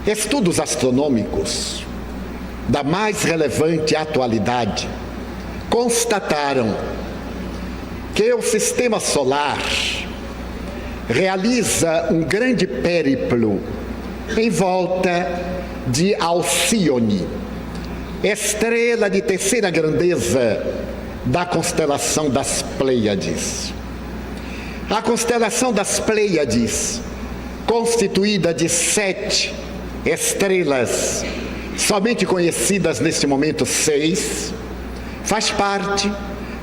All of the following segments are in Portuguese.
Estudos astronômicos da mais relevante atualidade constataram que o sistema solar realiza um grande périplo em volta de Alcíone, estrela de terceira grandeza da constelação das Pleiades. A constelação das Pleiades, constituída de 7 estrelas, somente conhecidas neste momento 6, faz parte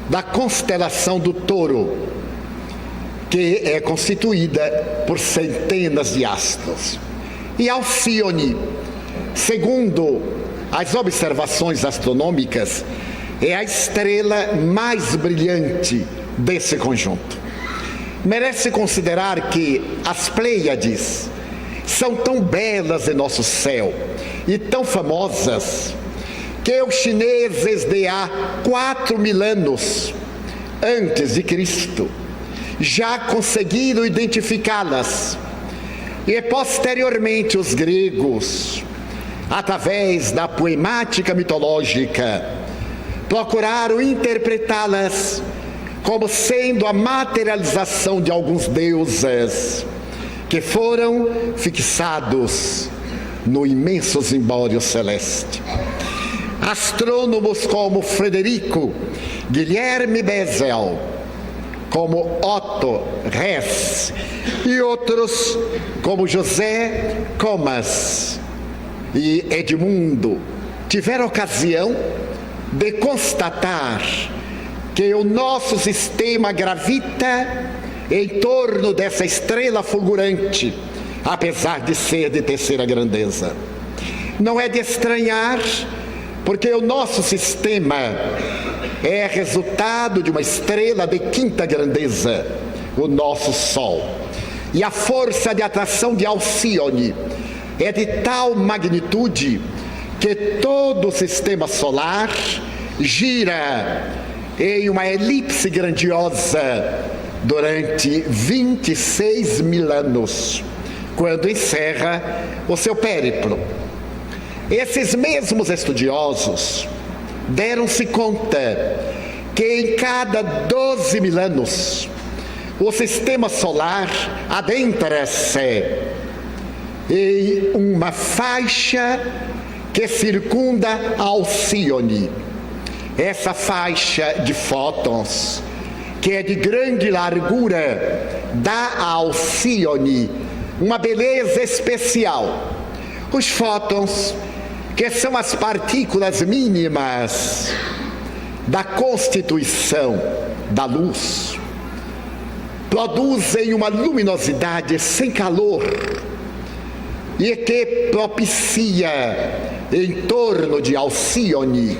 da constelação do Touro, que é constituída por centenas de astros. E Alcíone, segundo as observações astronômicas, é a estrela mais brilhante desse conjunto. Merece considerar que as Pleiades são tão belas em nosso céu e tão famosas que os chineses de há 4.000 anos antes de Cristo já conseguiram identificá-las, e posteriormente os gregos, através da poemática mitológica, procuraram interpretá-las como sendo a materialização de alguns deuses que foram fixados no imenso zimbório celeste. Astrônomos como Frederico Guilherme Bessel, como Otto Hess e outros como José Comas e Edmundo tiveram ocasião de constatar que o nosso sistema gravita em torno dessa estrela fulgurante, apesar de ser de terceira grandeza. Não é de estranhar, porque o nosso sistema é resultado de uma estrela de quinta grandeza, o nosso Sol. E a força de atração de Alcíone é de tal magnitude que todo o sistema solar gira em uma elipse grandiosa durante 26.000 anos, quando encerra o seu périplo. Esses mesmos estudiosos deram-se conta que em cada 12.000 anos o sistema solar adentra-se em uma faixa que circunda Alcíone. Essa faixa de fótons, que é de grande largura, dá a Alcíone uma beleza especial. Os fótons, que são as partículas mínimas da constituição da luz, produzem uma luminosidade sem calor e que propicia em torno de Alcíone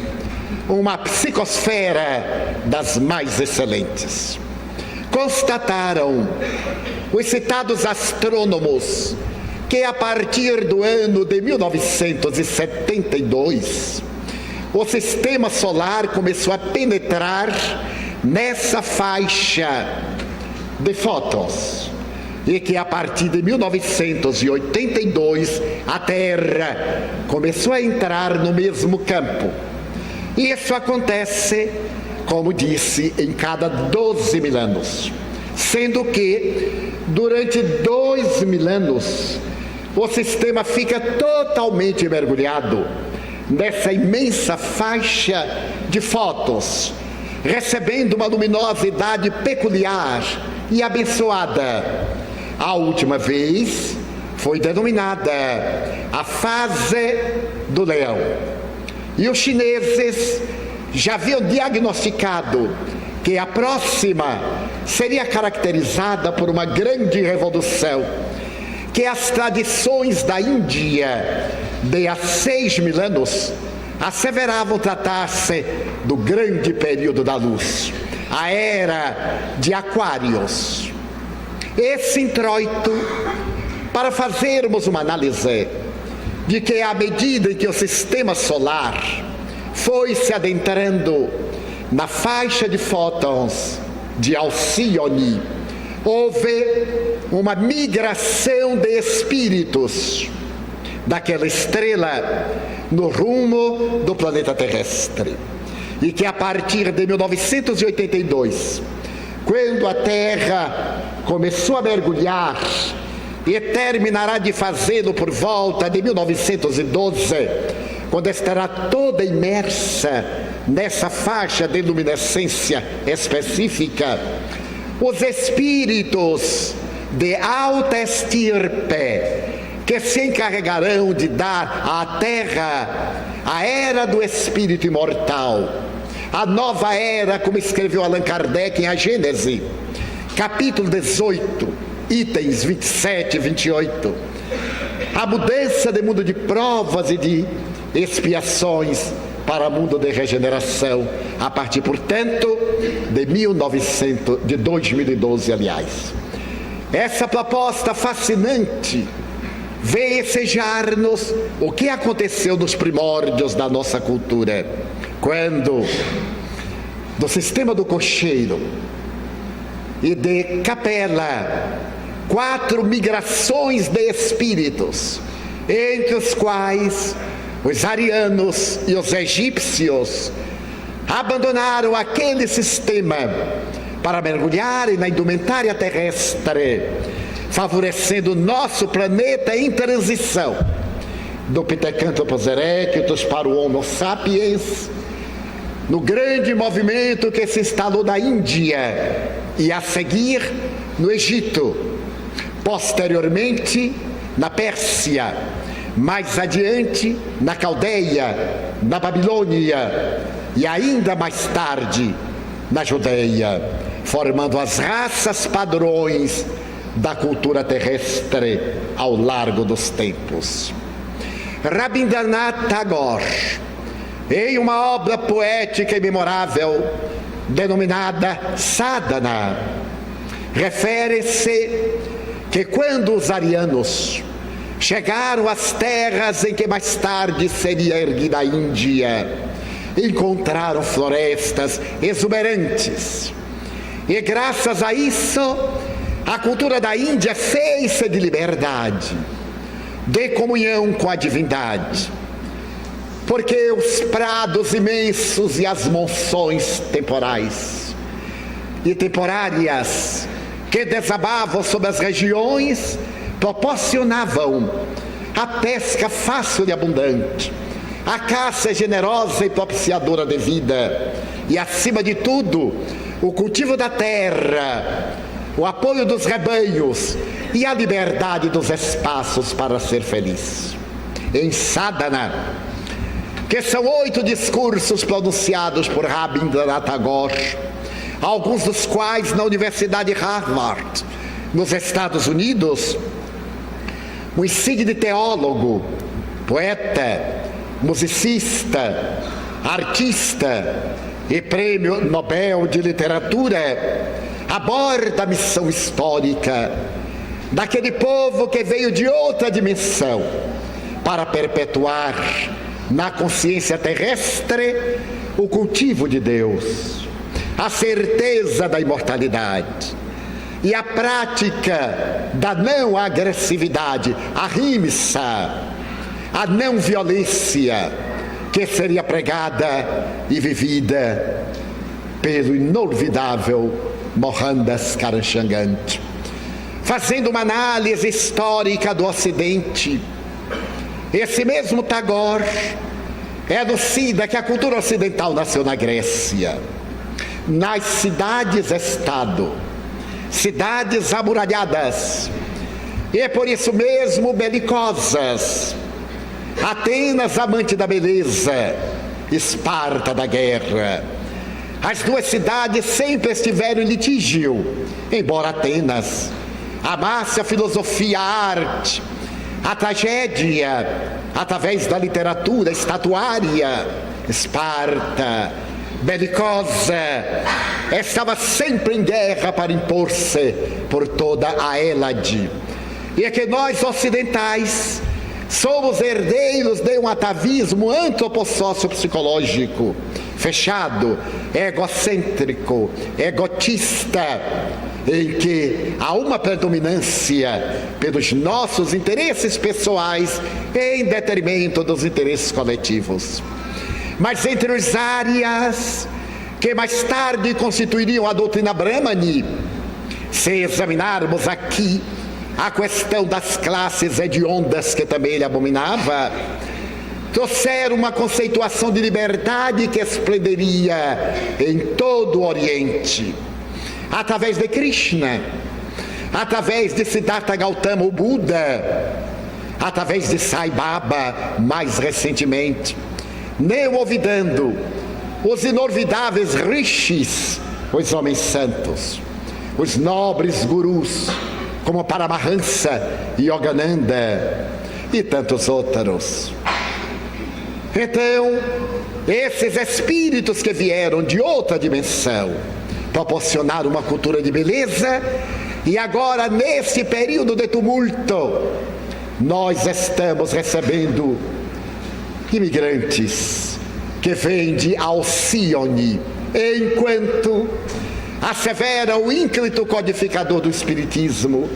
uma psicosfera das mais excelentes. Constataram os citados astrônomos que a partir do ano de 1972, o sistema solar começou a penetrar nessa faixa de fótons, e que a partir de 1982 a Terra começou a entrar no mesmo campo. E isso acontece, como disse, em cada 12.000 anos, sendo que durante 2.000 anos o sistema fica totalmente mergulhado nessa imensa faixa de fótons, recebendo uma luminosidade peculiar e abençoada. A última vez foi denominada a fase do leão. E os chineses já haviam diagnosticado que a próxima seria caracterizada por uma grande revolução, que as tradições da Índia de há 6.000 anos asseveravam tratar-se do grande período da luz, a era de Aquários. Esse introito, para fazermos uma análise de que à medida em que o sistema solar foi se adentrando na faixa de fótons de Alcíone, houve uma migração de espíritos daquela estrela no rumo do planeta terrestre. E que a partir de 1982, quando a Terra começou a mergulhar e terminará de fazê-lo por volta de 1912, quando estará toda imersa nessa faixa de luminescência específica, os espíritos de alta estirpe que se encarregarão de dar à Terra a era do espírito imortal, a nova era, como escreveu Allan Kardec em A Gênese, capítulo 18, itens 27 e 28, a mudança de mundo de provas e de expiações para mundo de regeneração, a partir, portanto, de 2012, aliás. Essa proposta fascinante vem ensejar-nos o que aconteceu nos primórdios da nossa cultura, quando, do sistema do cocheiro e de Capela, 4 migrações de espíritos, entre os quais os arianos e os egípcios abandonaram aquele sistema para mergulharem na indumentária terrestre, favorecendo o nosso planeta em transição do Pithecanthropus erectus para o Homo sapiens, no grande movimento que se instalou na Índia e a seguir no Egito, posteriormente na Pérsia, mais adiante na Caldeia, na Babilônia e ainda mais tarde na Judeia, formando as raças padrões da cultura terrestre ao largo dos tempos. Rabindranath Tagore, em uma obra poética e memorável denominada Sadhana, refere-se que quando os arianos chegaram às terras em que mais tarde seria erguida a Índia, encontraram florestas exuberantes. E graças a isso, a cultura da Índia fez-se de liberdade, de comunhão com a divindade. Porque os prados imensos e as monções temporais e temporárias que desabavam sobre as regiões proporcionavam a pesca fácil e abundante, a caça generosa e propiciadora de vida e, acima de tudo, o cultivo da terra, o apoio dos rebanhos e a liberdade dos espaços para ser feliz. Em Sadhana, que são 8 discursos pronunciados por Rabindranath Tagore, alguns dos quais na Universidade de Harvard, nos Estados Unidos, um insigne teólogo, poeta, musicista, artista e prêmio Nobel de Literatura, aborda a missão histórica daquele povo que veio de outra dimensão para perpetuar na consciência terrestre o cultivo de Deus, a certeza da imortalidade e a prática da não agressividade, a ahimsa, a não violência que seria pregada e vivida pelo inolvidável Mohandas Karamchand. Fazendo uma análise histórica do Ocidente, esse mesmo Tagore elucida que a cultura ocidental nasceu na Grécia, nas cidades-estado, cidades amuralhadas, e por isso mesmo belicosas. Atenas, amante da beleza, Esparta da guerra. As duas cidades sempre estiveram em litígio, embora Atenas amasse a filosofia, a arte, a tragédia, através da literatura estatuária. Esparta, belicosa, estava sempre em guerra para impor-se por toda a Hélade. E é que nós ocidentais somos herdeiros de um atavismo antropossócio-psicológico, fechado, egocêntrico, egotista, em que há uma predominância pelos nossos interesses pessoais em detrimento dos interesses coletivos. Mas entre as áreas que mais tarde constituiriam a doutrina Brahmani, se examinarmos aqui a questão das classes hediondas, que também ele abominava, trouxeram uma conceituação de liberdade que esplenderia em todo o Oriente, através de Krishna, através de Siddhartha Gautama, o Buda, através de Sai Baba, mais recentemente, nem olvidando os inolvidáveis rishis, os homens santos, os nobres gurus, como Paramahansa, Yogananda e tantos outros. Então, esses espíritos que vieram de outra dimensão proporcionaram uma cultura de beleza, e agora, nesse período de tumulto, nós estamos recebendo imigrantes que vêm de Alcione, enquanto assevera o ínclito codificador do Espiritismo,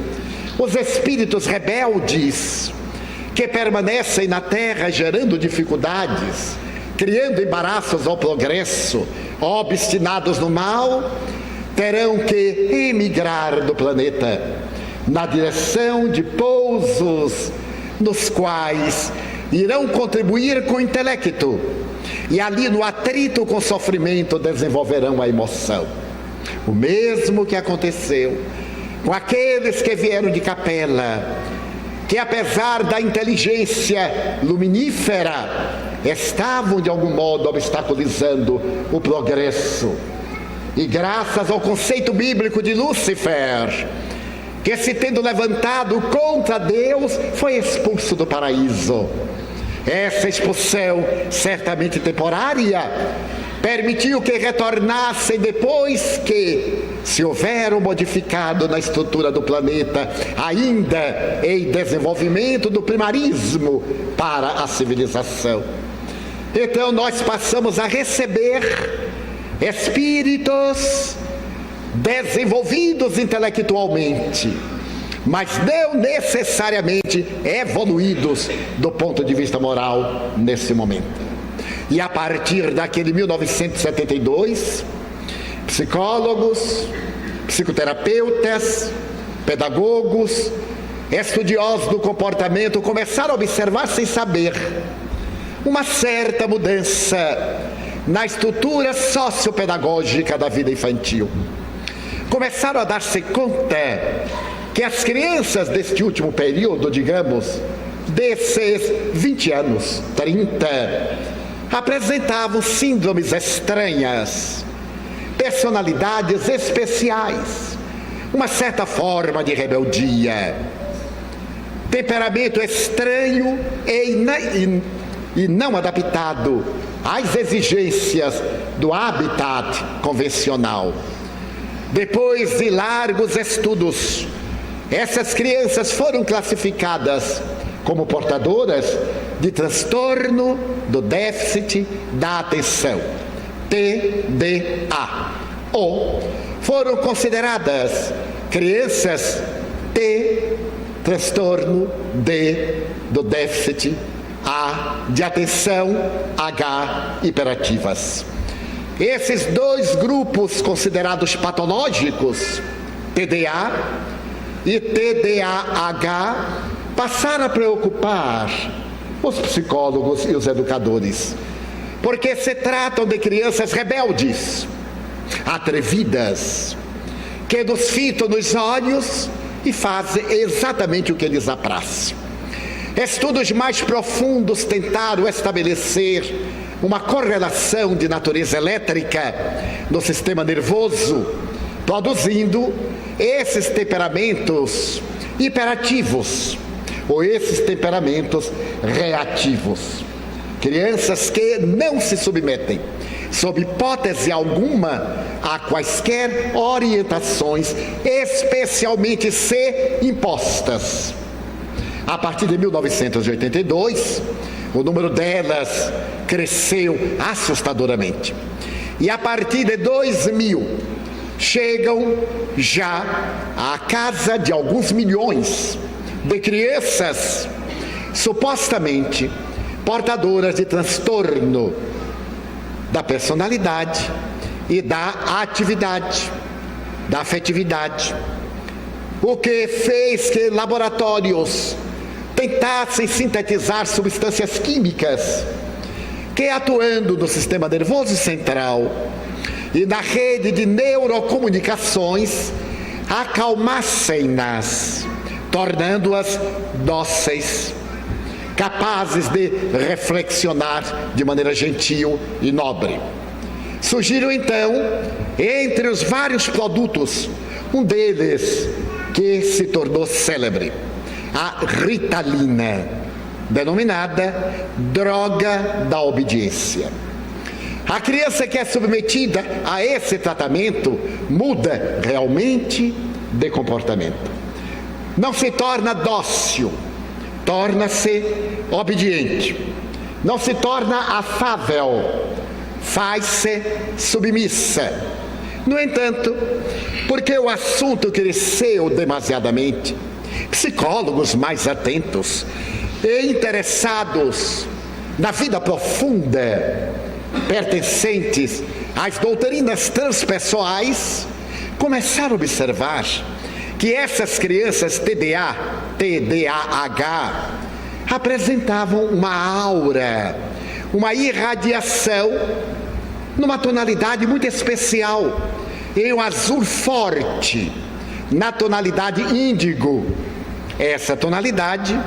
os espíritos rebeldes que permanecem na Terra gerando dificuldades, criando embaraços ao progresso, obstinados no mal, terão que emigrar do planeta na direção de pousos nos quais irão contribuir com o intelecto, e ali no atrito com o sofrimento desenvolverão a emoção. O mesmo que aconteceu com aqueles que vieram de Capela, que apesar da inteligência luminífera, estavam de algum modo obstaculizando o progresso. E graças ao conceito bíblico de Lúcifer, que se tendo levantado contra Deus, foi expulso do paraíso. Essa expulsão, certamente temporária, permitiu que retornassem depois que se houveram modificado na estrutura do planeta, ainda em desenvolvimento do primarismo para a civilização. Então nós passamos a receber espíritos desenvolvidos intelectualmente, mas não necessariamente evoluídos do ponto de vista moral nesse momento. E a partir daquele 1972, psicólogos, psicoterapeutas, pedagogos, estudiosos do comportamento começaram a observar, sem saber, uma certa mudança na estrutura sociopedagógica da vida infantil. Começaram a dar-se conta que as crianças deste último período, digamos, desses 20 anos, 30, apresentavam síndromes estranhas, personalidades especiais, uma certa forma de rebeldia, temperamento estranho e não adaptado às exigências do habitat convencional. Depois de largos estudos, essas crianças foram classificadas como portadoras de transtorno do déficit da atenção, TDA, ou foram consideradas crianças transtorno do déficit de atenção, hiperativas. Esses dois grupos considerados patológicos, TDA e TDAH, passaram a preocupar os psicólogos e os educadores, porque se tratam de crianças rebeldes, atrevidas, que nos fitam nos olhos e fazem exatamente o que lhes apraz. Estudos mais profundos tentaram estabelecer uma correlação de natureza elétrica no sistema nervoso, produzindo esses temperamentos hiperativos ou esses temperamentos reativos. Crianças que não se submetem, sob hipótese alguma, a quaisquer orientações, especialmente se impostas. A partir de 1982, o número delas cresceu assustadoramente. E a partir de 2000, chegam já à casa de alguns milhões de crianças supostamente portadoras de transtorno da personalidade e da atividade, da afetividade. O que fez que laboratórios tentassem sintetizar substâncias químicas que, atuando no sistema nervoso central e na rede de neurocomunicações, acalmassem-nas, tornando-as dóceis, capazes de reflexionar de maneira gentil e nobre. Surgiram então, entre os vários produtos, um deles que se tornou célebre, a Ritalina, denominada droga da obediência. A criança que é submetida a esse tratamento muda realmente de comportamento. Não se torna dócil, torna-se obediente. Não se torna afável, faz-se submissa. No entanto, porque o assunto cresceu demasiadamente, psicólogos mais atentos e interessados na vida profunda, pertencentes às doutrinas transpessoais, começaram a observar que essas crianças TDAH, apresentavam uma aura, uma irradiação numa tonalidade muito especial, em um azul forte, na tonalidade índigo. Essa tonalidade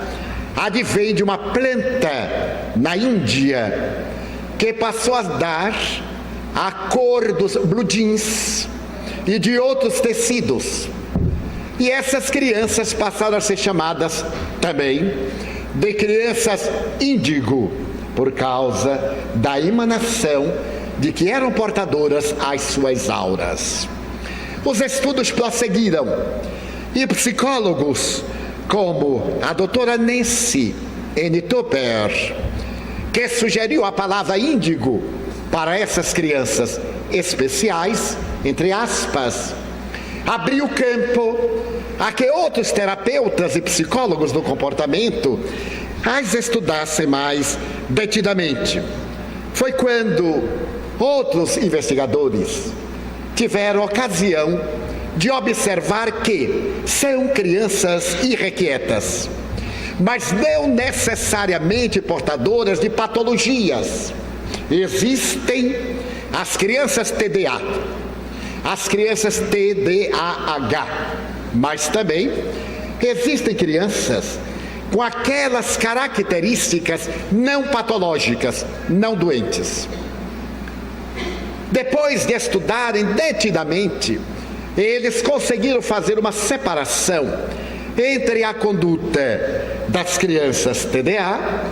advém de uma planta na Índia que passou a dar a cor dos blue jeans e de outros tecidos. E essas crianças passaram a ser chamadas também de crianças índigo, por causa da emanação de que eram portadoras às suas auras. Os estudos prosseguiram e psicólogos como a doutora Nancy N. Tupper, que sugeriu a palavra índigo para essas crianças especiais, entre aspas, abriu campo a que outros terapeutas e psicólogos do comportamento as estudassem mais detidamente. Foi quando outros investigadores tiveram ocasião de observar que são crianças irrequietas, mas não necessariamente portadoras de patologias. Existem as crianças TDA, as crianças TDAH, mas também existem crianças com aquelas características não patológicas, não doentes. Depois de estudarem detidamente, eles conseguiram fazer uma separação entre a conduta das crianças TDA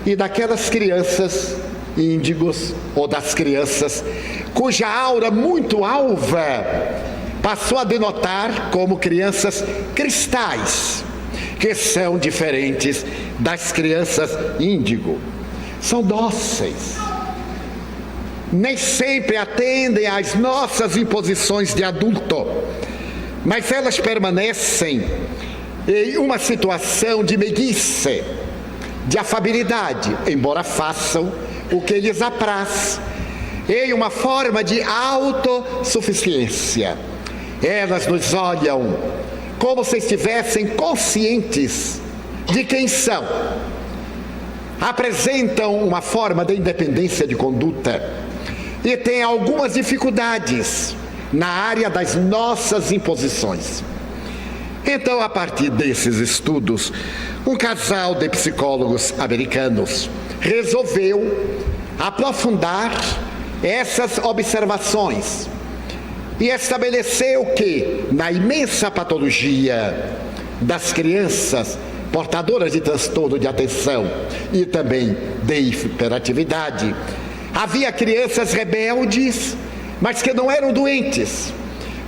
e daquelas crianças índigos, ou das crianças cuja aura muito alva passou a denotar como crianças cristais, que são diferentes das crianças índigo. São dóceis, nem sempre atendem às nossas imposições de adulto, mas elas permanecem em uma situação de meiguice, de afabilidade, embora façam o que lhes apraz, em uma forma de autossuficiência. Elas nos olham como se estivessem conscientes de quem são. Apresentam uma forma de independência de conduta e têm algumas dificuldades na área das nossas imposições. Então, a partir desses estudos, um casal de psicólogos americanos resolveu aprofundar essas observações e estabeleceu que, na imensa patologia das crianças portadoras de transtorno de atenção e também de hiperatividade, havia crianças rebeldes, mas que não eram doentes,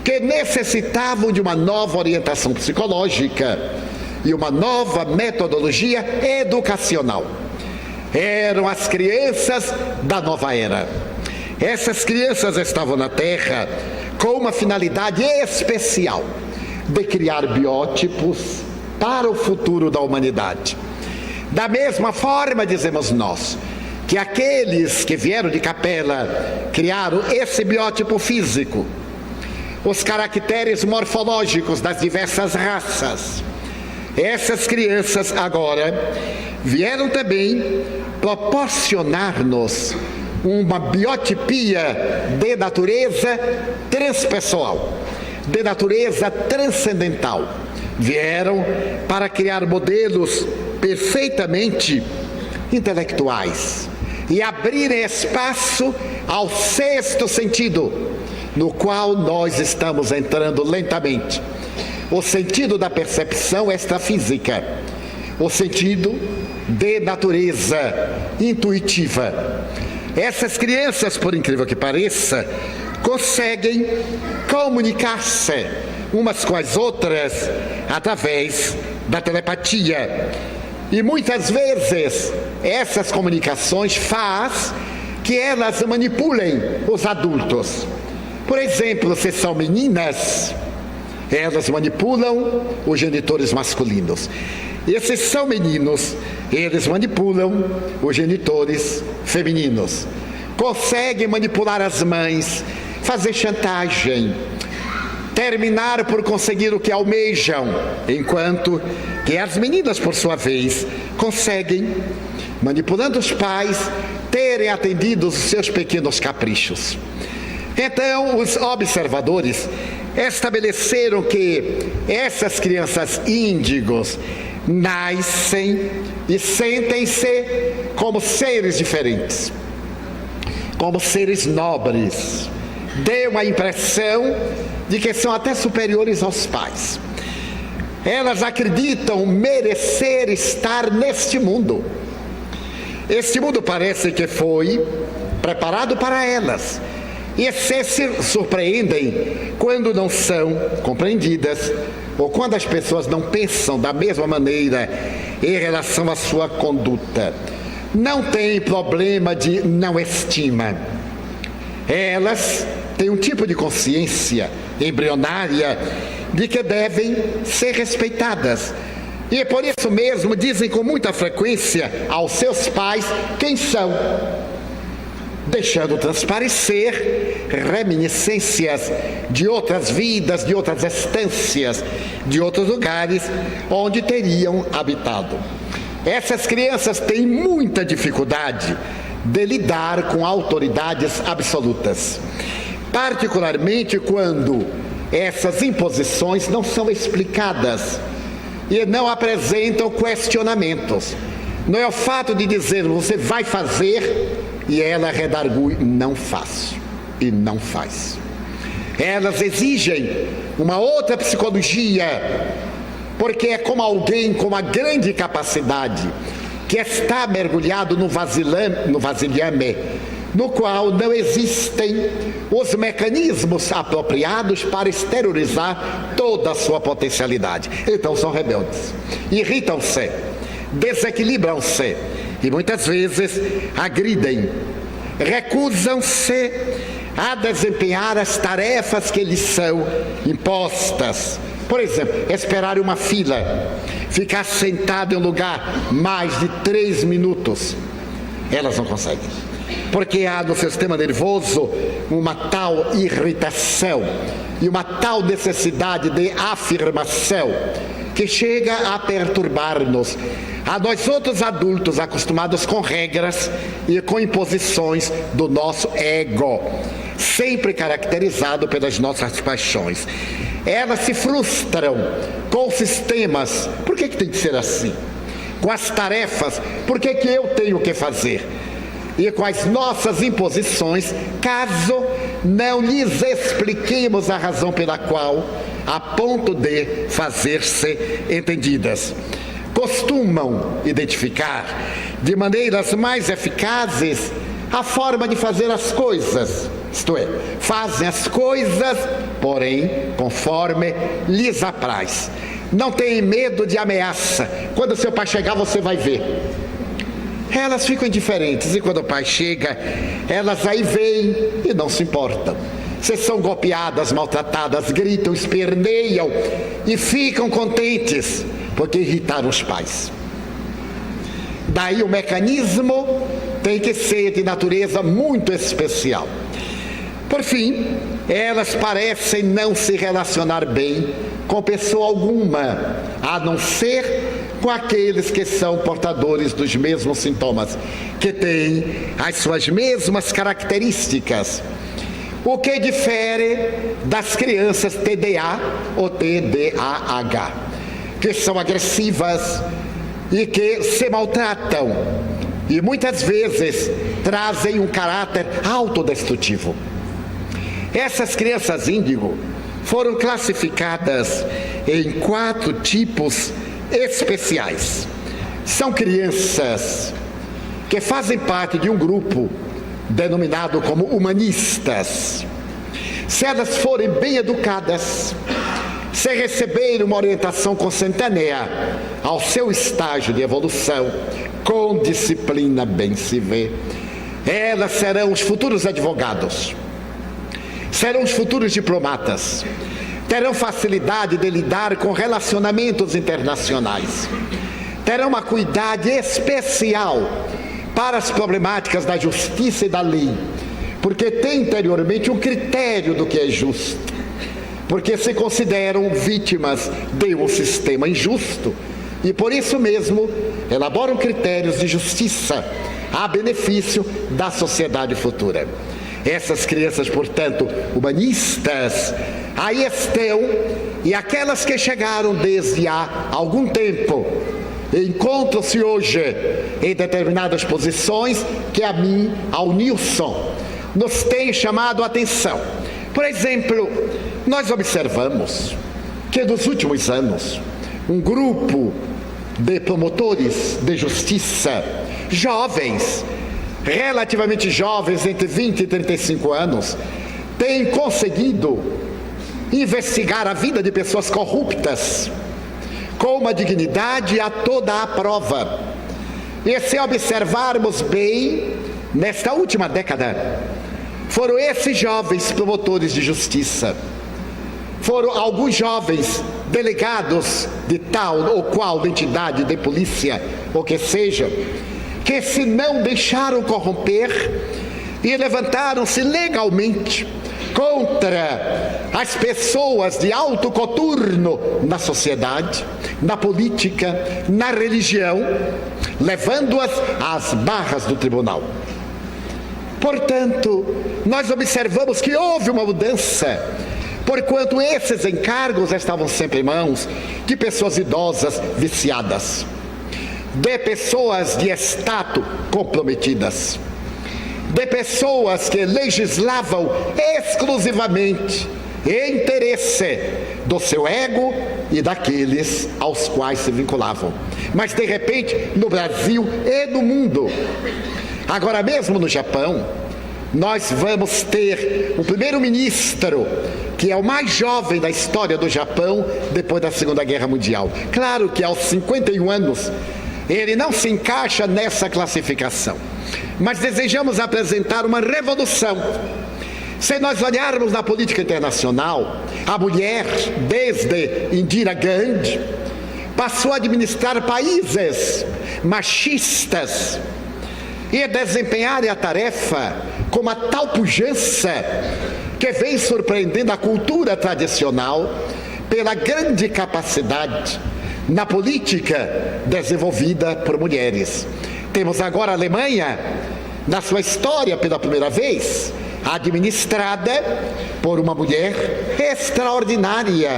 que necessitavam de uma nova orientação psicológica e uma nova metodologia educacional. Eram as crianças da nova era. Essas crianças estavam na Terra com uma finalidade especial de criar biótipos para o futuro da humanidade. Da mesma forma, dizemos nós, que aqueles que vieram de Capela criaram esse biótipo físico, os caracteres morfológicos das diversas raças. Essas crianças agora vieram também proporcionar-nos uma biotipia de natureza transpessoal, de natureza transcendental. Vieram para criar modelos perfeitamente intelectuais e abrirem espaço ao sexto sentido, no qual nós estamos entrando lentamente. O sentido da percepção extrafísica, o sentido de natureza intuitiva. Essas crianças, por incrível que pareça, conseguem comunicar-se umas com as outras através da telepatia. E muitas vezes essas comunicações faz que elas manipulem os adultos. Por exemplo, se são meninas, elas manipulam os genitores masculinos. E se são meninos, eles manipulam os genitores femininos. Conseguem manipular as mães, fazer chantagem, terminar por conseguir o que almejam, enquanto que as meninas, por sua vez, conseguem, manipulando os pais, terem atendido os seus pequenos caprichos. Então, os observadores estabeleceram que essas crianças índigos nascem e sentem-se como seres diferentes, como seres nobres. Deu a impressão de que são até superiores aos pais. Elas acreditam merecer estar neste mundo. Este mundo parece que foi preparado para elas. E se surpreendem quando não são compreendidas ou quando as pessoas não pensam da mesma maneira em relação à sua conduta. Não tem problema de não estima. Elas têm um tipo de consciência embrionária de que devem ser respeitadas. E por isso mesmo dizem com muita frequência aos seus pais quem são, deixando transparecer reminiscências de outras vidas, de outras estâncias, de outros lugares onde teriam habitado. Essas crianças têm muita dificuldade de lidar com autoridades absolutas, particularmente quando essas imposições não são explicadas e não apresentam questionamentos. Não é o fato de dizer você vai fazer e ela redargui não faço e não faz. Elas exigem uma outra psicologia, porque é como alguém com uma grande capacidade que está mergulhado no vasilhame, no qual não existem os mecanismos apropriados para exteriorizar toda a sua potencialidade. Então são rebeldes, irritam-se, desequilibram-se e muitas vezes agridem, recusam-se a desempenhar as tarefas que lhes são impostas. Por exemplo, esperar uma fila, ficar sentado em um lugar mais de 3 minutos. Elas não conseguem, porque há no seu sistema nervoso uma tal irritação e uma tal necessidade de afirmação que chega a perturbar-nos. A nós outros adultos acostumados com regras e com imposições do nosso ego, sempre caracterizado pelas nossas paixões. Elas se frustram com os sistemas. Por que tem que ser assim? Com as tarefas, por que eu tenho que fazer? E com as nossas imposições, caso não lhes expliquemos a razão pela qual, a ponto de fazer-se entendidas. Costumam identificar de maneiras mais eficazes a forma de fazer as coisas, isto é, fazem as coisas, porém, conforme lhes apraz. Não tem medo de ameaça. Quando seu pai chegar, você vai ver. Elas ficam indiferentes e quando o pai chega, elas aí veem e não se importam. Se são golpeadas, maltratadas, gritam, esperneiam e ficam contentes porque irritaram os pais. Daí o mecanismo tem que ser de natureza muito especial. Por fim, elas parecem não se relacionar bem com pessoa alguma, a não ser com aqueles que são portadores dos mesmos sintomas, que têm as suas mesmas características. O que difere das crianças TDA ou TDAH, que são agressivas e que se maltratam e muitas vezes trazem um caráter autodestrutivo. Essas crianças índigo foram classificadas em 4 tipos especiais. São crianças que fazem parte de um grupo denominado como humanistas. Se elas forem bem educadas, se receberem uma orientação consentânea ao seu estágio de evolução, com disciplina bem se vê, elas serão os futuros advogados, serão os futuros diplomatas, terão facilidade de lidar com relacionamentos internacionais, terão uma acuidade especial para as problemáticas da justiça e da lei, porque tem interiormente um critério do que é justo, porque se consideram vítimas de um sistema injusto e por isso mesmo elaboram critérios de justiça a benefício da sociedade futura. Essas crianças, portanto, humanistas, aí estão, e aquelas que chegaram desde há algum tempo, encontram-se hoje em determinadas posições que a mim, ao Nilson, nos tem chamado a atenção. Por exemplo, nós observamos que nos últimos anos, um grupo de promotores de justiça, jovens, relativamente jovens, entre 20 e 35 anos, tem conseguido investigar a vida de pessoas corruptas com uma dignidade a toda a prova. E se observarmos bem, nesta última década, foram esses jovens promotores de justiça, foram alguns jovens delegados de tal ou qual entidade de polícia, ou que seja, que se não deixaram corromper e levantaram-se legalmente contra as pessoas de alto coturno na sociedade, na política, na religião, levando-as às barras do tribunal. Portanto, nós observamos que houve uma mudança, porquanto esses encargos estavam sempre em mãos de pessoas idosas viciadas, de pessoas de status comprometidas, de pessoas que legislavam exclusivamente em interesse do seu ego e daqueles aos quais se vinculavam. Mas de repente, no Brasil e no mundo, agora mesmo no Japão, nós vamos ter um primeiro-ministro que é o mais jovem da história do Japão depois da Segunda Guerra Mundial. Claro que aos 51 anos ele não se encaixa nessa classificação, mas desejamos apresentar uma revolução. Se nós olharmos na política internacional, a mulher, desde Indira Gandhi, passou a administrar países machistas e a desempenhar a tarefa com uma tal pujança que vem surpreendendo a cultura tradicional pela grande capacidade na política desenvolvida por mulheres. Temos agora a Alemanha, na sua história pela primeira vez, administrada por uma mulher extraordinária,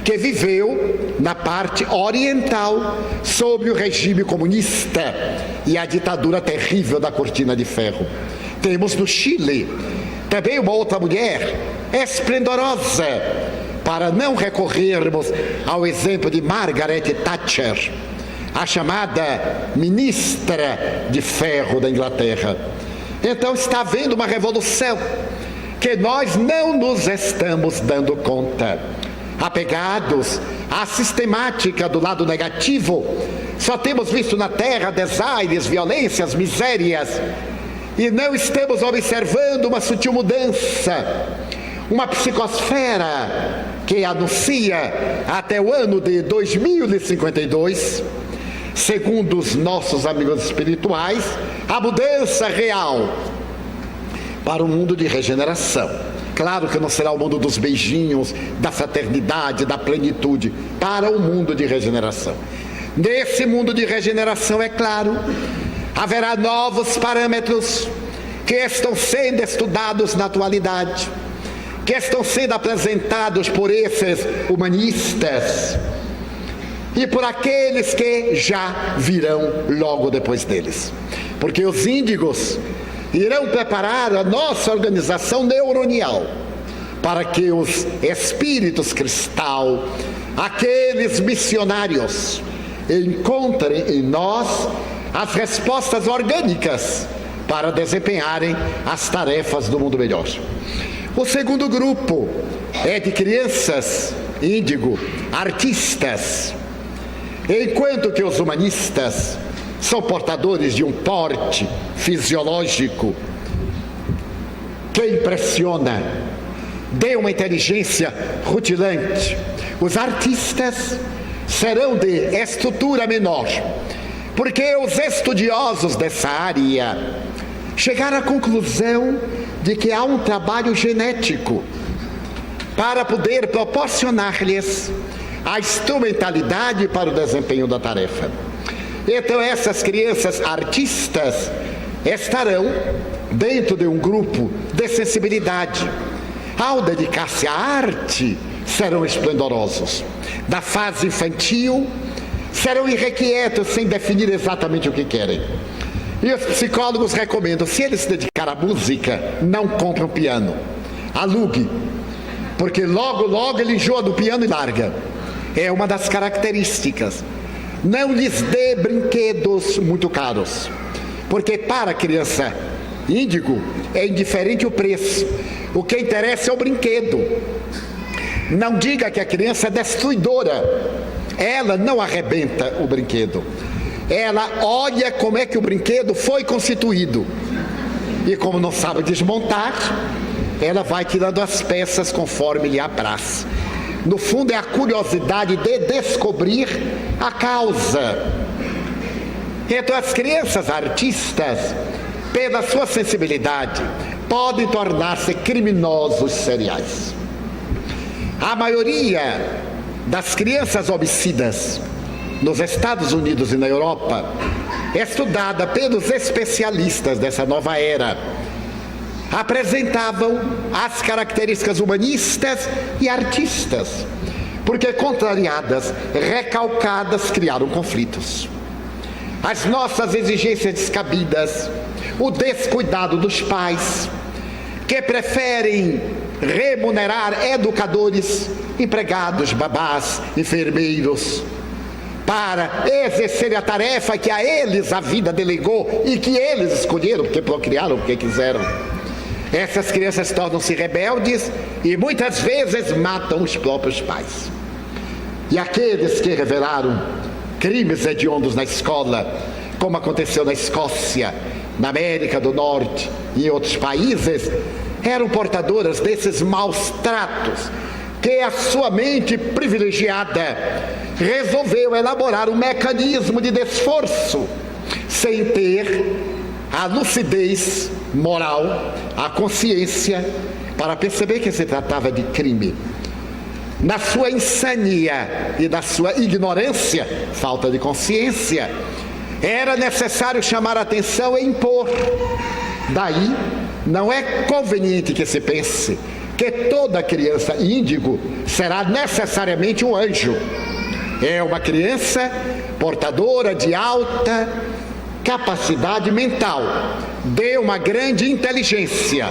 que viveu na parte oriental sob o regime comunista e a ditadura terrível da Cortina de Ferro. Temos no Chile também uma outra mulher esplendorosa, para não recorrermos ao exemplo de Margaret Thatcher, a chamada ministra de ferro da Inglaterra. Então está havendo uma revolução que nós não nos estamos dando conta. Apegados à sistemática do lado negativo, só temos visto na terra desaires, violências, misérias, e não estamos observando uma sutil mudança, uma psicosfera que anuncia até o ano de 2052, segundo os nossos amigos espirituais, a mudança real para um mundo de regeneração. Claro que não será o mundo dos beijinhos, da fraternidade, da plenitude, para o mundo de regeneração. Nesse mundo de regeneração, é claro, haverá novos parâmetros que estão sendo estudados na atualidade, que estão sendo apresentados por esses humanistas e por aqueles que já virão logo depois deles. Porque os índigos irão preparar a nossa organização neuronial para que os espíritos cristal, aqueles missionários, encontrem em nós as respostas orgânicas para desempenharem as tarefas do mundo melhor. O segundo grupo é de crianças índigo, artistas, enquanto que os humanistas são portadores de um porte fisiológico que impressiona, de uma inteligência rutilante. Os artistas serão de estrutura menor, porque os estudiosos dessa área chegaram à conclusão de que há um trabalho genético para poder proporcionar-lhes a instrumentalidade para o desempenho da tarefa. Então essas crianças artistas estarão dentro de um grupo de sensibilidade. Ao dedicar-se à arte, serão esplendorosos. Na fase infantil, serão irrequietos, sem definir exatamente o que querem. E os psicólogos recomendam, se ele se dedicar à música, não compre um piano, alugue, porque logo ele enjoa do piano e larga. É uma das características. Não lhes dê brinquedos muito caros, porque para a criança índigo é indiferente o preço, o que interessa é o brinquedo. Não diga que a criança é destruidora, ela não arrebenta o brinquedo, ela olha como é que o brinquedo foi constituído, e como não sabe desmontar, ela vai tirando as peças conforme lhe apraz. No fundo é a curiosidade de descobrir a causa. Então as crianças artistas, pela sua sensibilidade, podem tornar-se criminosos seriais. A maioria das crianças homicidas nos Estados Unidos e na Europa é estudada pelos especialistas dessa nova era. Apresentavam as características humanistas e artistas, porque contrariadas, recalcadas, criaram conflitos. As nossas exigências descabidas, o descuidado dos pais, que preferem remunerar educadores, empregados, babás, enfermeiros, para exercerem a tarefa que a eles a vida delegou e que eles escolheram, porque procriaram, porque quiseram. Essas crianças tornam-se rebeldes e muitas vezes matam os próprios pais. E aqueles que revelaram crimes hediondos na escola, como aconteceu na Escócia, na América do Norte e em outros países, eram portadoras desses maus tratos, que a sua mente privilegiada resolveu elaborar um mecanismo de desforço, sem ter a lucidez moral, a consciência, para perceber que se tratava de crime. Na sua insania e na sua ignorância, falta de consciência, era necessário chamar a atenção e impor. Daí, não é conveniente que se pense que toda criança índigo será necessariamente um anjo. É uma criança portadora de alta capacidade mental, de uma grande inteligência,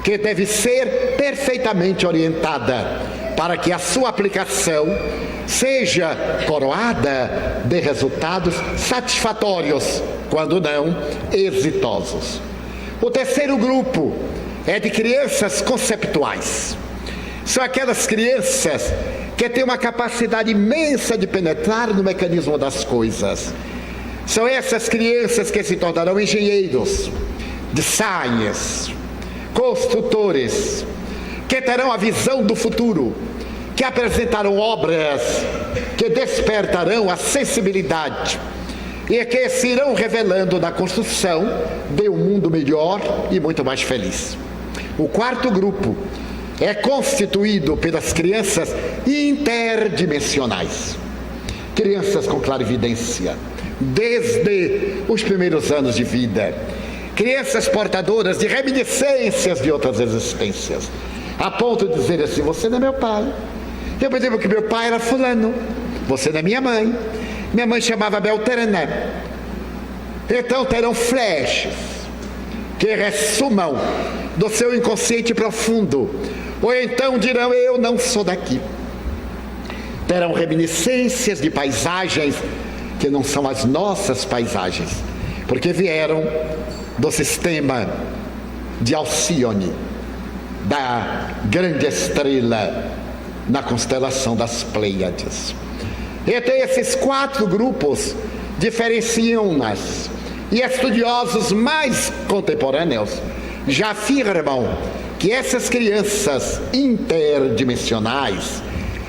que deve ser perfeitamente orientada para que a sua aplicação seja coroada de resultados satisfatórios, quando não exitosos. O terceiro grupo é de crianças conceptuais. São aquelas crianças que têm uma capacidade imensa de penetrar no mecanismo das coisas. São essas crianças que se tornarão engenheiros, designers, construtores, que terão a visão do futuro, que apresentarão obras que despertarão a sensibilidade e que se irão revelando na construção de um mundo melhor e muito mais feliz. O quarto grupo é constituído pelas crianças interdimensionais, crianças com clarividência, desde os primeiros anos de vida, crianças portadoras de reminiscências de outras existências, a ponto de dizer assim: você não é meu pai, eu me lembro que meu pai era fulano, você não é minha mãe chamava Beltrana. Então terão flashes que ressumam do seu inconsciente profundo, ou então dirão: eu não sou daqui. Terão reminiscências de paisagens que não são as nossas paisagens, porque vieram do sistema de Alcione, da grande estrela na constelação das Pleiades. Então esses quatro grupos diferenciam-nas, e estudiosos mais contemporâneos já afirmam que essas crianças interdimensionais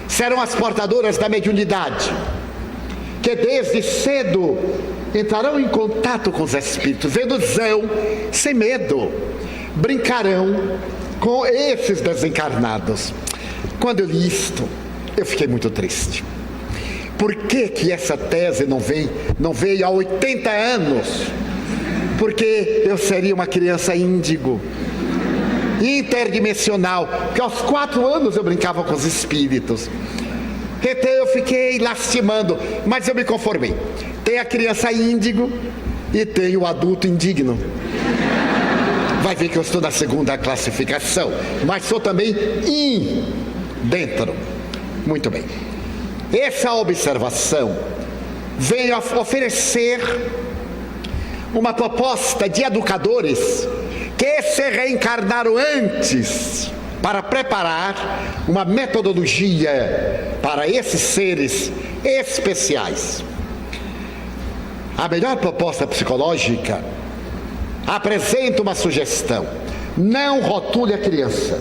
serão as portadoras da mediunidade, que desde cedo entrarão em contato com os espíritos, seduzão, sem medo, brincarão com esses desencarnados. Quando eu li isto, eu fiquei muito triste. Por que essa tese não veio há 80 anos? Porque eu seria uma criança índigo, interdimensional, porque aos 4 anos eu brincava com os espíritos. Então eu fiquei lastimando, mas eu me conformei. Tem a criança índigo e tem o adulto indigno. Vai ver que eu estou na segunda classificação, mas sou também dentro. Muito bem. Essa observação vem oferecer uma proposta de educadores que se reencarnaram antes para preparar uma metodologia para esses seres especiais. A melhor proposta psicológica apresenta uma sugestão: não rotule a criança.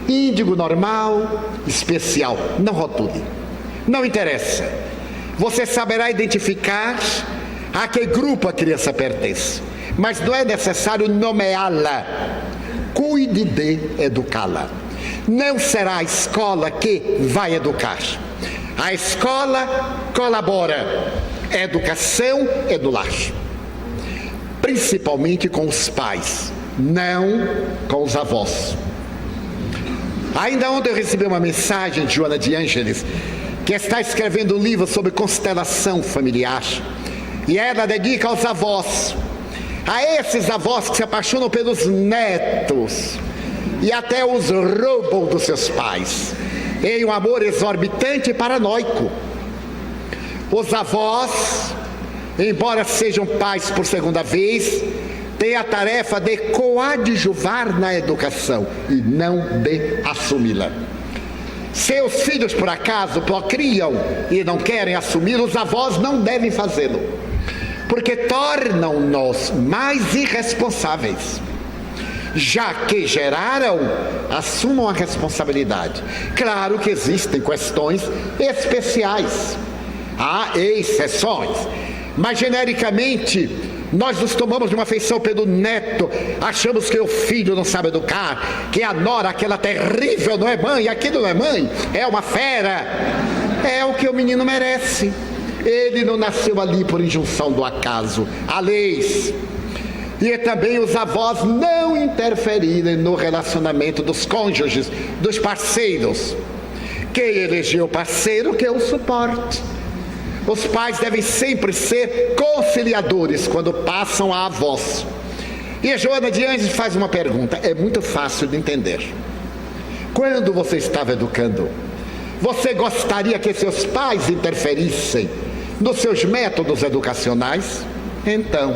Índigo, normal, especial, não rotule. Não interessa. Você saberá identificar a que grupo a criança pertence, mas não é necessário nomeá-la. Cuide de educá-la. Não será a escola que vai educar. A escola colabora. A educação é do lar, principalmente com os pais, não com os avós. Ainda ontem eu recebi uma mensagem de Joana de Ângeles, que está escrevendo um livro sobre constelação familiar, e ela dedica aos avós, a esses avós que se apaixonam pelos netos e até os roubam dos seus pais, em um amor exorbitante e paranoico. Os avós, embora sejam pais por segunda vez, têm a tarefa de coadjuvar na educação e não de assumi-la. Se os filhos por acaso procriam e não querem assumir, os avós não devem fazê-lo, porque tornam-nos mais irresponsáveis. Já que geraram, assumam a responsabilidade. Claro que existem questões especiais, há exceções, mas genericamente nós nos tomamos de uma afeição pelo neto, achamos que o filho não sabe educar, que a nora, aquela terrível, não é mãe, aquilo não é mãe, é uma fera. É o que o menino merece. Ele não nasceu ali por injunção do acaso, há leis. E também os avós não interferirem no relacionamento dos cônjuges, dos parceiros. Quem elegeu o parceiro, que o suporte. Os pais devem sempre ser conciliadores quando passam a avós. E a Joana de Ângeles faz uma pergunta, é muito fácil de entender. Quando você estava educando, você gostaria que seus pais interferissem nos seus métodos educacionais? Então,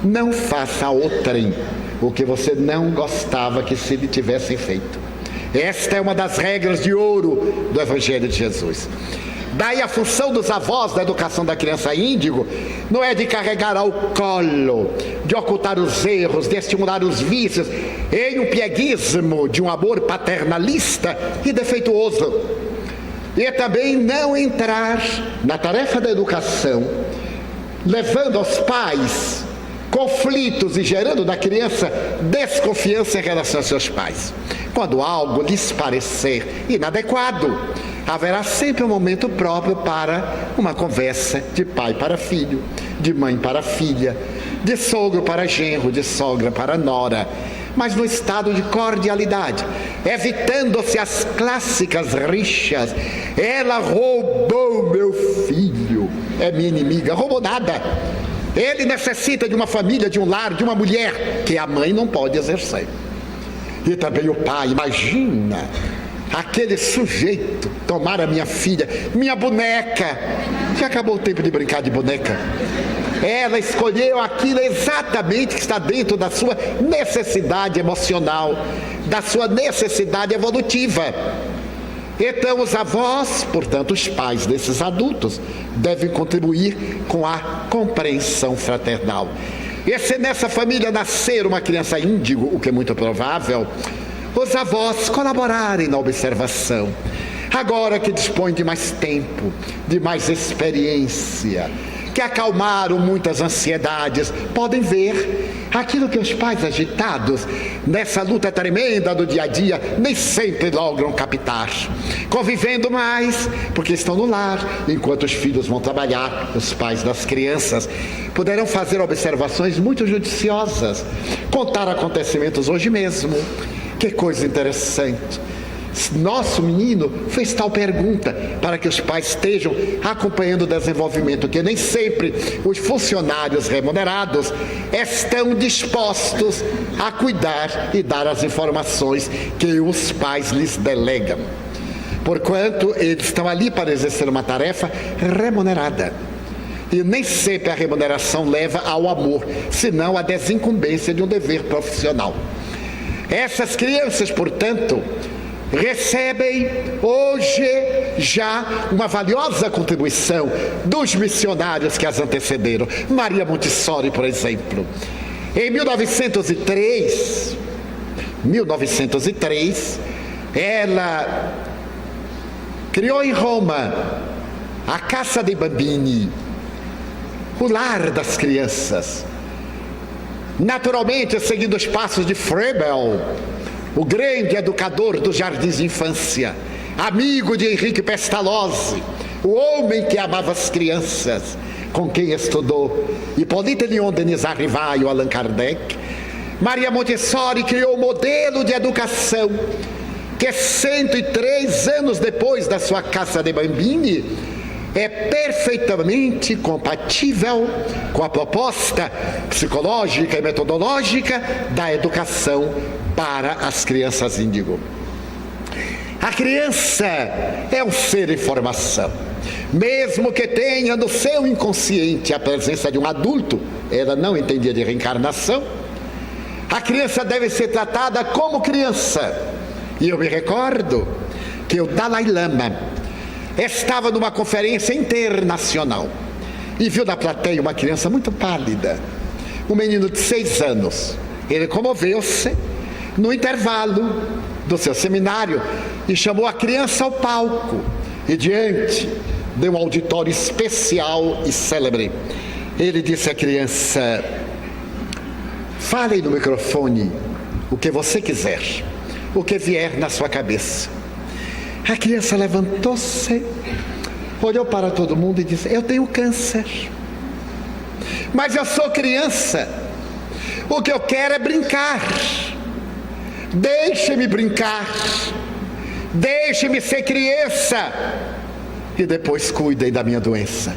não faça a outrem o que você não gostava que se lhe tivessem feito. Esta é uma das regras de ouro do Evangelho de Jesus. Daí a função dos avós da educação da criança índigo não é de carregar ao colo, de ocultar os erros, de estimular os vícios, em um pieguismo de um amor paternalista e defeituoso. E também não entrar na tarefa da educação, levando aos pais conflitos e gerando na criança desconfiança em relação aos seus pais. Quando algo lhes parecer inadequado, haverá sempre um momento próprio para uma conversa de pai para filho, de mãe para filha, de sogro para genro, de sogra para nora, mas no estado de cordialidade, evitando-se as clássicas rixas. Ela roubou meu filho, é minha inimiga. Roubou nada. Ele necessita de uma família, de um lar, de uma mulher que a mãe não pode exercer. E também o pai. Imagina aquele sujeito tomar a minha filha, minha boneca. Já acabou o tempo de brincar de boneca. Ela escolheu aquilo exatamente que está dentro da sua necessidade emocional, da sua necessidade evolutiva. Então os avós, portanto os pais desses adultos, devem contribuir com a compreensão fraternal. E se nessa família nascer uma criança índigo, o que é muito provável, os avós colaborarem na observação. Agora que dispõem de mais tempo, de mais experiência, que acalmaram muitas ansiedades, podem ver aquilo que os pais agitados, nessa luta tremenda do dia a dia, nem sempre logram captar. Convivendo mais, porque estão no lar, enquanto os filhos vão trabalhar, os pais das crianças poderão fazer observações muito judiciosas, contar acontecimentos hoje mesmo. Que coisa interessante. Nosso menino fez tal pergunta, para que os pais estejam acompanhando o desenvolvimento, que nem sempre os funcionários remunerados estão dispostos a cuidar e dar as informações que os pais lhes delegam, porquanto eles estão ali para exercer uma tarefa remunerada. E nem sempre a remuneração leva ao amor, senão à desincumbência de um dever profissional. Essas crianças, portanto, recebem hoje já uma valiosa contribuição dos missionários que as antecederam. Maria Montessori, por exemplo, em 1903, ela criou em Roma a Casa dei Bambini, o lar das crianças. Naturalmente, seguindo os passos de Froebel, o grande educador dos jardins de infância, amigo de Henrique Pestalozzi, o homem que amava as crianças, com quem estudou Hippolyte Léon Denis Arrivai e Allan Kardec, Maria Montessori criou o modelo de educação que 103 anos depois da sua Casa dei Bambini é perfeitamente compatível com a proposta psicológica e metodológica da educação para as crianças índigo. A criança é um ser em formação. Mesmo que tenha no seu inconsciente a presença de um adulto, ela não entendia de reencarnação, a criança deve ser tratada como criança. E eu me recordo que o Dalai Lama estava numa conferência internacional e viu na plateia uma criança muito pálida, um menino de 6 anos. Ele comoveu-se no intervalo do seu seminário e chamou a criança ao palco, e diante de um auditório especial e célebre, ele disse à criança: fale no microfone o que você quiser, o que vier na sua cabeça. A criança levantou-se, olhou para todo mundo e disse: eu tenho câncer, mas eu sou criança, o que eu quero é brincar, deixe-me brincar, deixe-me ser criança, e depois cuidem da minha doença,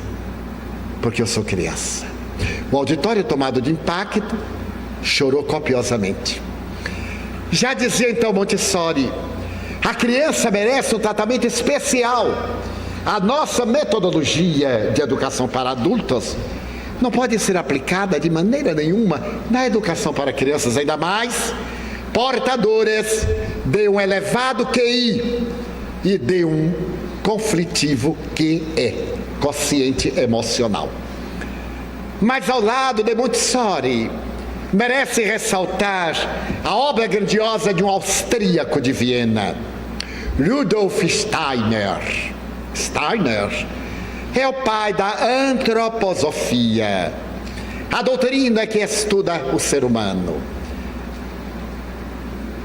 porque eu sou criança. O auditório, tomado de impacto, chorou copiosamente. Já dizia então Montessori: a criança merece um tratamento especial. A nossa metodologia de educação para adultos não pode ser aplicada de maneira nenhuma na educação para crianças, ainda mais portadoras de um elevado QI e de um conflitivo QE, quociente emocional. Mas ao lado de Montessori, merece ressaltar a obra grandiosa de um austríaco de Viena, Rudolf Steiner. Steiner é o pai da antroposofia, a doutrina que estuda o ser humano.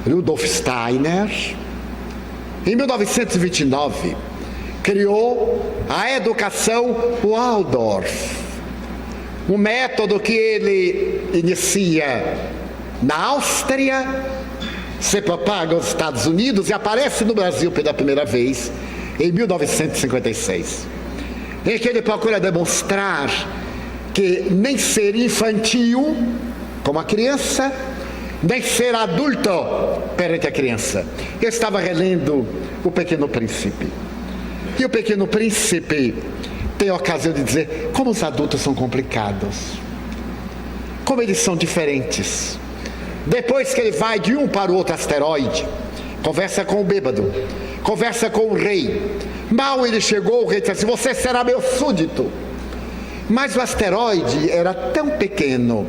Rudolf Steiner, em 1929, criou a educação Waldorf, um método que ele inicia na Áustria, se propaga nos Estados Unidos e aparece no Brasil pela primeira vez em 1956, em que ele procura demonstrar que nem ser infantil como a criança, nem ser adulto perante a criança. Eu estava relendo O Pequeno Príncipe, e o Pequeno Príncipe tem a ocasião de dizer como os adultos são complicados, como eles são diferentes. Depois que ele vai de um para o outro asteroide, conversa com o bêbado, conversa com o rei. Mal ele chegou, o rei disse assim: você será meu súdito. Mas o asteroide era tão pequeno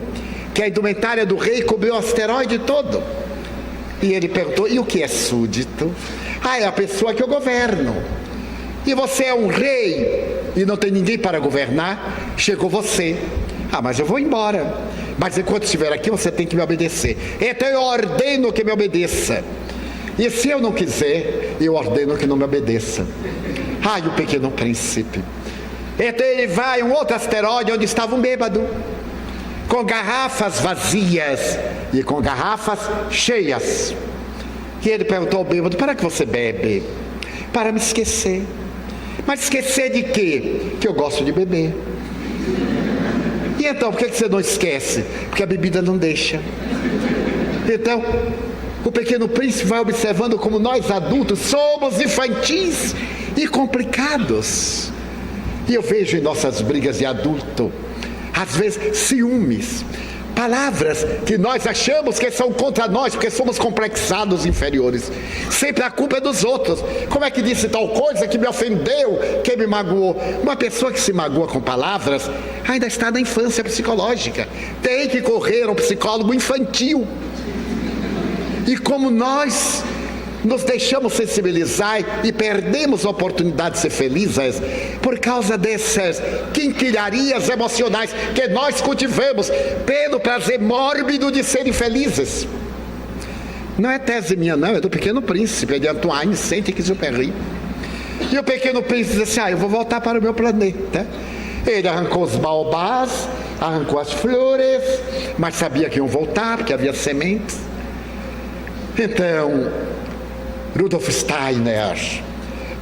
que a indumentária do rei cobriu o asteroide todo. E ele perguntou: e o que é súdito? É a pessoa que eu governo. E você é um rei e não tem ninguém para governar, chegou você. Mas eu vou embora. Mas enquanto estiver aqui, você tem que me obedecer. Então eu ordeno que me obedeça. E se eu não quiser, eu ordeno que não me obedeça. E o Pequeno Príncipe. Então ele vai a um outro asteroide onde estava um bêbado, com garrafas vazias e com garrafas cheias. E ele perguntou ao bêbado: para que você bebe? Para me esquecer. Mas esquecer de quê? Que eu gosto de beber. E então, por que você não esquece? Porque a bebida não deixa. Então, o Pequeno Príncipe vai observando como nós adultos somos infantis e complicados. E eu vejo em nossas brigas de adulto, às vezes, ciúmes, palavras que nós achamos que são contra nós, porque somos complexados inferiores. Sempre a culpa é dos outros. Como é que disse tal coisa que me ofendeu, que me magoou? Uma pessoa que se magoa com palavras ainda está na infância psicológica. Tem que correr ao psicólogo infantil. E como nós nos deixamos sensibilizar e perdemos a oportunidade de ser felizes por causa dessas quinquilharias emocionais que nós cultivamos pelo prazer mórbido de serem felizes. Não é tese minha não, é do Pequeno Príncipe, é de Antoine Saint-Exupéry. E o Pequeno Príncipe diz assim: eu vou voltar para o meu planeta. Ele arrancou os baobás, arrancou as flores, mas sabia que iam voltar porque havia sementes. Então Rudolf Steiner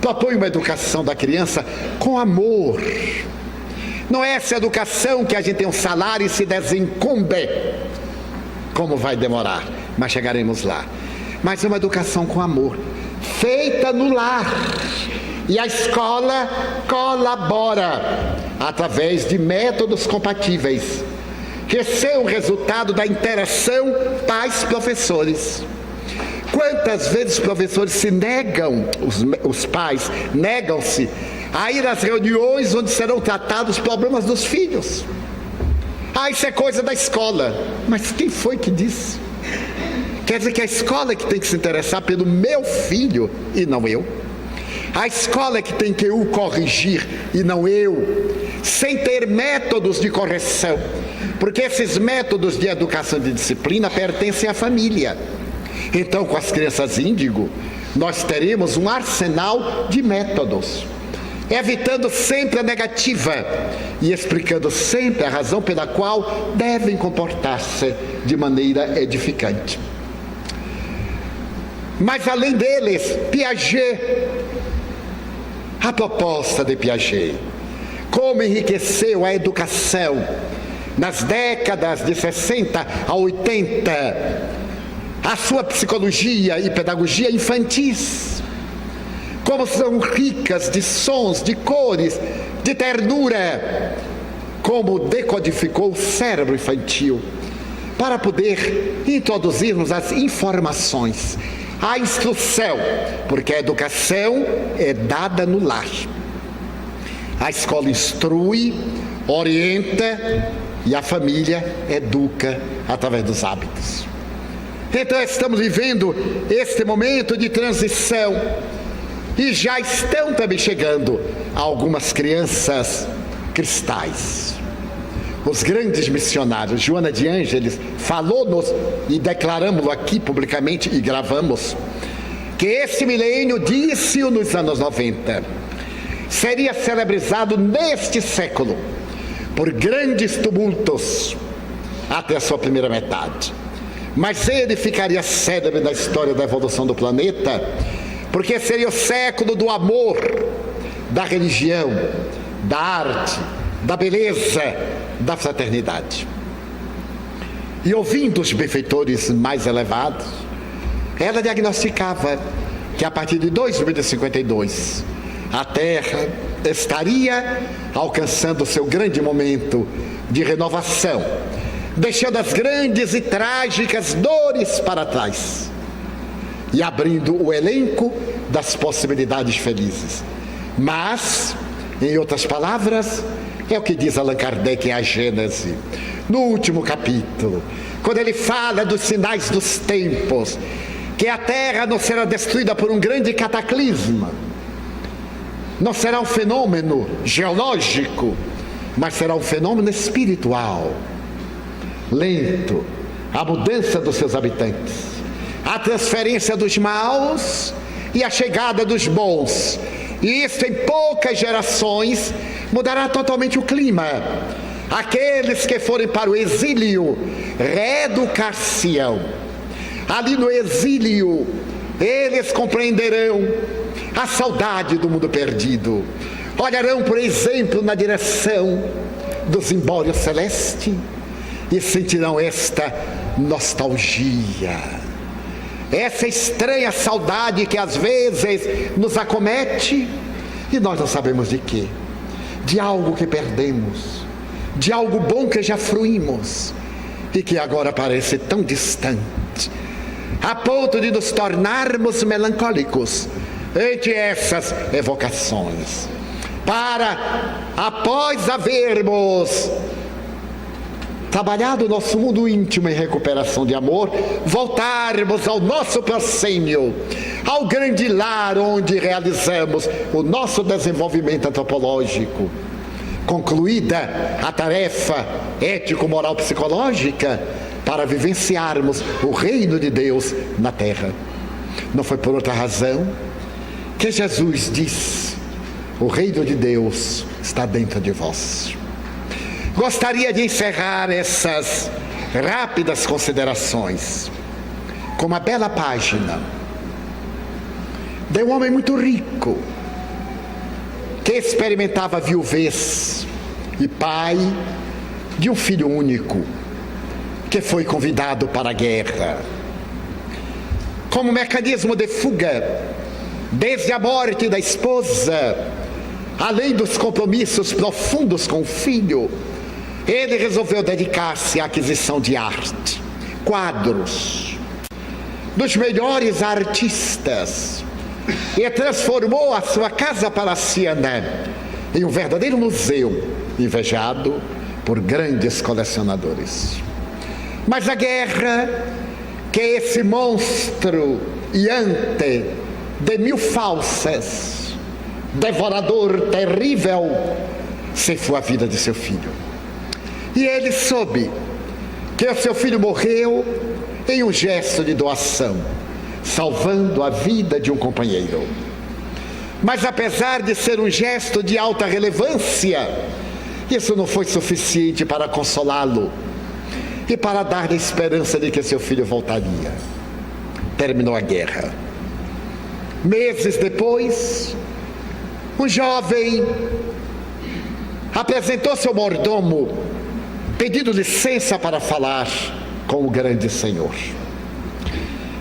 propõe uma educação da criança com amor. Não é essa educação que a gente tem um salário e se desencumbe. Como vai demorar, mas chegaremos lá. Mas é uma educação com amor, feita no lar. E a escola colabora através de métodos compatíveis, que são o resultado da interação pais-professores. Quantas vezes os professores se negam, os pais negam-se a ir às reuniões onde serão tratados os problemas dos filhos? Isso é coisa da escola. Mas quem foi que disse? Quer dizer que a escola é que tem que se interessar pelo meu filho e não eu? A escola é que tem que o corrigir e não eu, sem ter métodos de correção, porque esses métodos de educação e de disciplina pertencem à família. Então, com as crianças índigo, nós teremos um arsenal de métodos, evitando sempre a negativa e explicando sempre a razão pela qual devem comportar-se de maneira edificante. Mas além deles, Piaget, a proposta de Piaget, como enriqueceu a educação nas décadas de 60 a 80, a sua psicologia e pedagogia infantis, como são ricas de sons, de cores, de ternura, como decodificou o cérebro infantil, para poder introduzirmos as informações, a instrução, porque a educação é dada no lar. A escola instrui, orienta, e a família educa através dos hábitos. Então estamos vivendo este momento de transição e já estão também chegando algumas crianças cristais. Os grandes missionários, Joana de Ângeles, falou-nos e declaramos-lo aqui publicamente e gravamos, que esse milênio, disse-o nos anos 90, seria celebrizado neste século por grandes tumultos até a sua primeira metade. Mas ele ficaria célebre na história da evolução do planeta, porque seria o século do amor, da religião, da arte, da beleza, da fraternidade. E ouvindo os benfeitores mais elevados, ela diagnosticava que a partir de 2052 a Terra estaria alcançando o seu grande momento de renovação, deixando as grandes e trágicas dores para trás e abrindo o elenco das possibilidades felizes. Mas, em outras palavras, é o que diz Allan Kardec em A Gênese, no último capítulo, quando ele fala dos sinais dos tempos, que a Terra não será destruída por um grande cataclisma, não será um fenômeno geológico, mas será um fenômeno espiritual, lento, a mudança dos seus habitantes, a transferência dos maus e a chegada dos bons. E isso em poucas gerações mudará totalmente o clima. Aqueles que forem para o exílio reeducar-se-ão. Ali no exílio, eles compreenderão a saudade do mundo perdido. Olharão, por exemplo, na direção do zimbório celeste e sentirão esta nostalgia, essa estranha saudade que às vezes nos acomete e nós não sabemos de quê. De algo que perdemos, de algo bom que já fruímos e que agora parece tão distante, a ponto de nos tornarmos melancólicos ante essas evocações, para, após havermos trabalhado o nosso mundo íntimo em recuperação de amor, voltarmos ao nosso proscênio, ao grande lar onde realizamos o nosso desenvolvimento antropológico. Concluída a tarefa ético-moral-psicológica para vivenciarmos o reino de Deus na terra. Não foi por outra razão que Jesus disse: o reino de Deus está dentro de vós. Gostaria de encerrar essas rápidas considerações com uma bela página de um homem muito rico que experimentava a viuvez e pai de um filho único que foi convidado para a guerra. Como mecanismo de fuga, desde a morte da esposa, além dos compromissos profundos com o filho, ele resolveu dedicar-se à aquisição de arte, quadros, dos melhores artistas, e transformou a sua casa palaciana em um verdadeiro museu, invejado por grandes colecionadores. Mas a guerra, que é esse monstro iante de mil falsas, devorador terrível, ceifou a vida de seu filho. E ele soube que o seu filho morreu em um gesto de doação, salvando a vida de um companheiro. Mas apesar de ser um gesto de alta relevância, isso não foi suficiente para consolá-lo e para dar-lhe a esperança de que seu filho voltaria. Terminou a guerra. Meses depois, um jovem apresentou seu mordomo, pedindo licença para falar com o grande Senhor.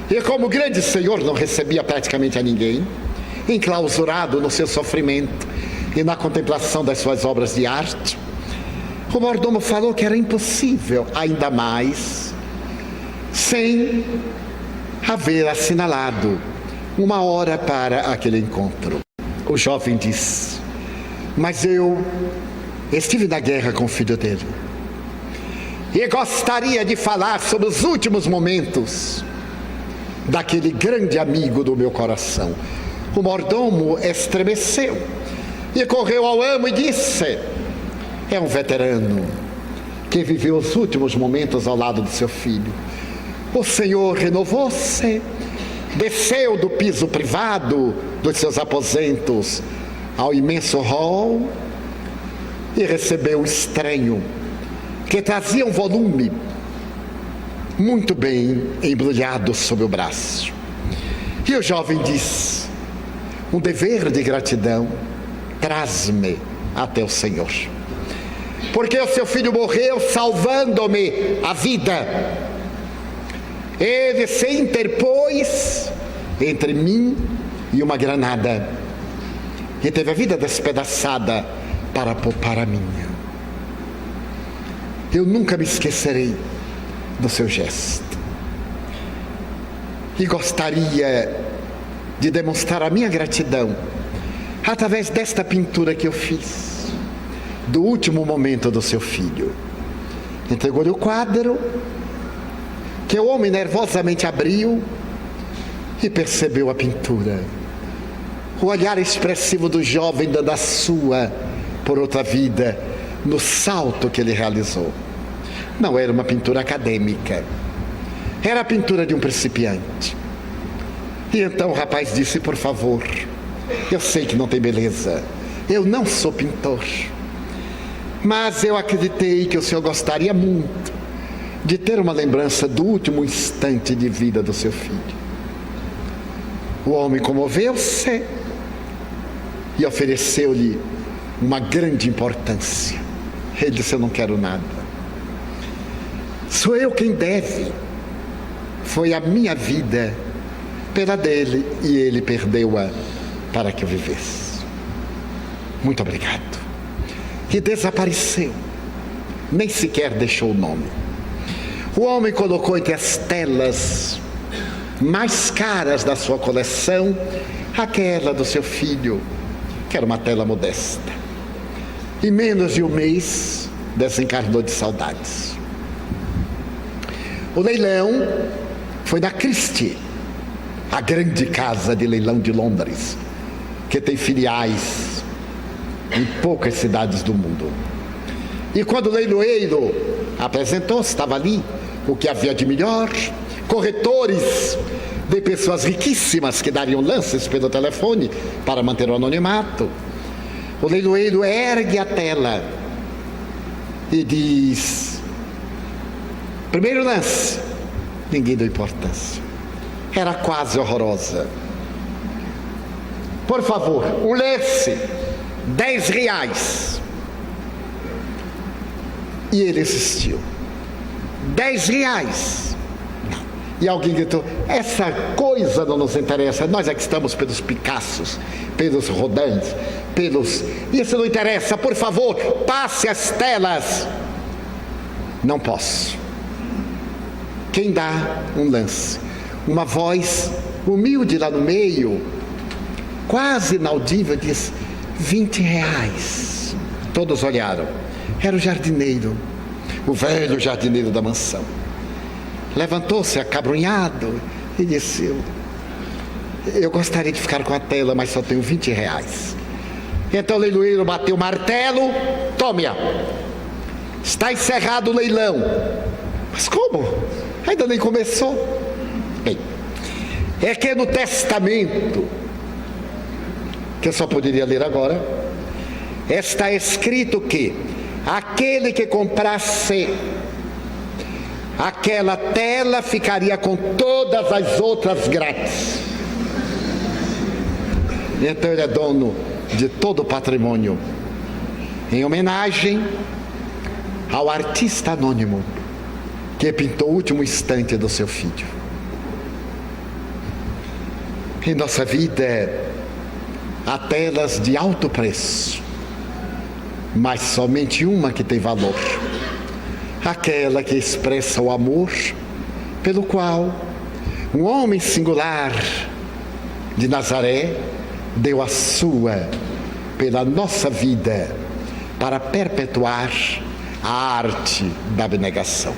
E como o grande Senhor não recebia praticamente a ninguém, enclausurado no seu sofrimento e na contemplação das suas obras de arte, o mordomo falou que era impossível, ainda mais, sem haver assinalado uma hora para aquele encontro. O jovem disse: mas eu estive na guerra com o filho dele. e gostaria de falar sobre os últimos momentos daquele grande amigo do meu coração. O mordomo estremeceu e correu ao amo e disse: é um veterano que viveu os últimos momentos ao lado do seu filho. O senhor renovou-se, desceu do piso privado dos seus aposentos ao imenso hall e recebeu o estranho, que trazia um volume muito bem embrulhado sob o braço. E o jovem disse: um dever de gratidão, traz-me até o Senhor, porque o seu filho morreu salvando-me a vida. Ele se interpôs entre mim e uma granada e teve a vida despedaçada para poupar a minha. Eu nunca me esquecerei do seu gesto e gostaria de demonstrar a minha gratidão através desta pintura que eu fiz do último momento do seu filho. Entregou-lhe o quadro, que o homem nervosamente abriu e percebeu a pintura. O olhar expressivo do jovem dando a sua por outra vida no salto que ele realizou. Não era uma pintura acadêmica, era a pintura de um principiante. E então o rapaz disse: por favor, eu sei que não tem beleza, eu não sou pintor, mas eu acreditei que o senhor gostaria muito de ter uma lembrança do último instante de vida do seu filho. O homem comoveu-se e ofereceu-lhe uma grande importância. Ele disse: eu não quero nada, sou eu quem deve, foi a minha vida pela dele e ele perdeu-a para que eu vivesse. Muito obrigado. E desapareceu, nem sequer deixou o nome. O homem colocou entre as telas mais caras da sua coleção aquela do seu filho, que era uma tela modesta. Em menos de um mês, desencarnou de saudades. O leilão foi na Christie, a grande casa de leilão de Londres, que tem filiais em poucas cidades do mundo. E quando o leiloeiro apresentou-se, estava ali o que havia de melhor, corretores de pessoas riquíssimas que dariam lances pelo telefone para manter o anonimato. O leiloeiro ergue a tela e diz: primeiro lance. Ninguém deu importância, era quase horrorosa. Por favor, um lance, R$10. E ele insistiu: R$10. E alguém gritou: essa coisa não nos interessa, nós é que estamos pelos Picassos, pelos Rodins, pelos... Isso não interessa, por favor, passe as telas. Não posso. Quem dá um lance? Uma voz humilde lá no meio, quase inaudível, diz: R$20. Todos olharam. Era o jardineiro, o velho jardineiro da mansão. Levantou-se acabrunhado e disse: eu gostaria de ficar com a tela, mas só tenho R$20. Então o leiloeiro bateu o martelo: tome-a, está encerrado o leilão. Mas como? Ainda nem começou. Bem, é que no testamento, que eu só poderia ler agora, está escrito que aquele que comprasse aquela tela ficaria com todas as outras grátis. Então ele é dono de todo o patrimônio, em homenagem ao artista anônimo que pintou o último instante do seu filho. Em nossa vida há telas de alto preço, mas somente uma que tem valor: aquela que expressa o amor pelo qual um homem singular de Nazaré deu a sua pela nossa vida, para perpetuar a arte da abnegação.